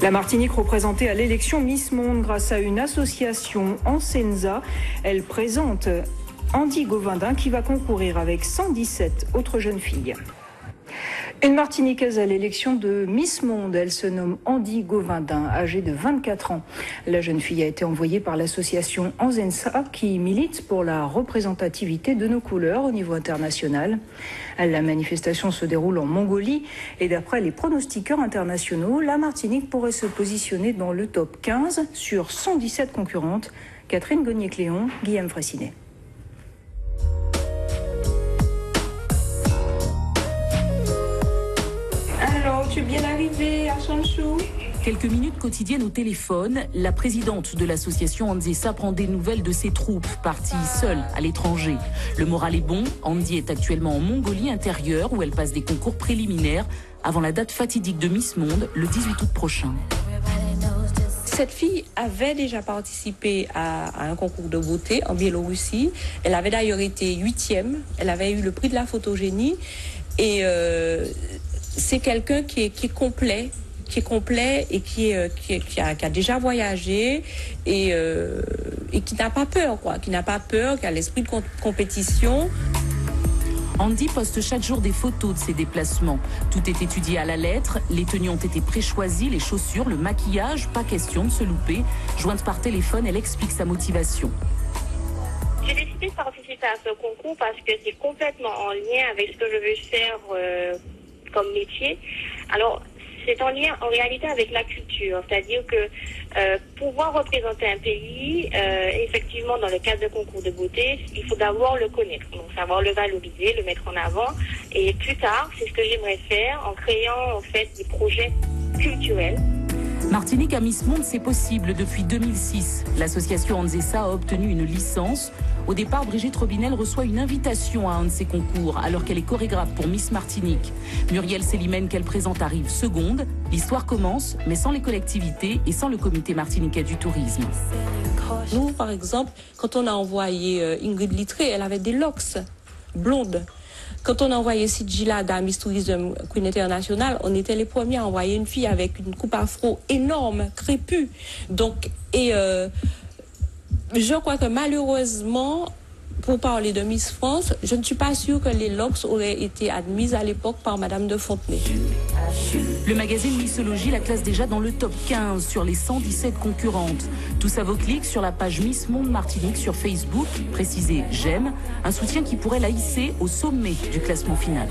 La Martinique représentée à l'élection Miss Monde grâce à une association Ansenza. Elle présente Andy Govindin qui va concourir avec 117 autres jeunes filles. Une Martiniquaise à l'élection de Miss Monde, elle se nomme Andy Govindin, âgée de 24 ans. La jeune fille a été envoyée par l'association Ansenza qui milite pour la représentativité de nos couleurs au niveau international. La manifestation se déroule en Mongolie et d'après les pronostiqueurs internationaux, la Martinique pourrait se positionner dans le top 15 sur 117 concurrentes. Catherine Gognier-Cléon, Guillaume Fraissinet. Alors, tu es bien arrivée à Sonchou? Quelques minutes quotidiennes au téléphone, la présidente de l'association Ansenza prend des nouvelles de ses troupes, parties seules à l'étranger. Le moral est bon, Andy est actuellement en Mongolie intérieure où elle passe des concours préliminaires avant la date fatidique de Miss Monde, le 18 août prochain. Cette fille avait déjà participé à un concours de beauté en Biélorussie. Elle avait d'ailleurs été 8e, elle avait eu le prix de la photogénie et c'est quelqu'un qui est complet et qui a déjà voyagé et qui n'a pas peur, qui a l'esprit de compétition. Andy poste chaque jour des photos de ses déplacements. Tout est étudié à la lettre, les tenues ont été préchoisies, les chaussures, le maquillage, pas question de se louper. Jointe par téléphone, elle explique sa motivation. J'ai décidé de participer à ce concours parce que c'est complètement en lien avec ce que je veux faire comme métier. Alors, c'est en lien en réalité avec la culture, c'est-à-dire que pouvoir représenter un pays, effectivement dans le cadre de concours de beauté, il faut d'abord le connaître, donc savoir le valoriser, le mettre en avant, et plus tard, c'est ce que j'aimerais faire en créant en fait des projets culturels. Martinique à Miss Monde, c'est possible depuis 2006. L'association Ansenza a obtenu une licence. Au départ, Brigitte Robinel reçoit une invitation à un de ses concours, alors qu'elle est chorégraphe pour Miss Martinique. Muriel Célimène, qu'elle présente, arrive seconde. L'histoire commence, mais sans les collectivités et sans le comité martiniquais du tourisme. Nous, par exemple, quand on a envoyé Ingrid Littré, elle avait des locks blondes. Quand on a envoyé Sidjila à Miss Tourism Queen International, on était les premiers à envoyer une fille avec une coupe afro énorme, crépue. Donc, je crois que malheureusement, pour parler de Miss France, je ne suis pas sûre que les locks auraient été admises à l'époque par Madame de Fontenay. Le magazine Missologie la classe déjà dans le top 15 sur les 117 concurrentes. Tout ça vaut clic sur la page Miss Monde Martinique sur Facebook, précisé j'aime, un soutien qui pourrait la hisser au sommet du classement final.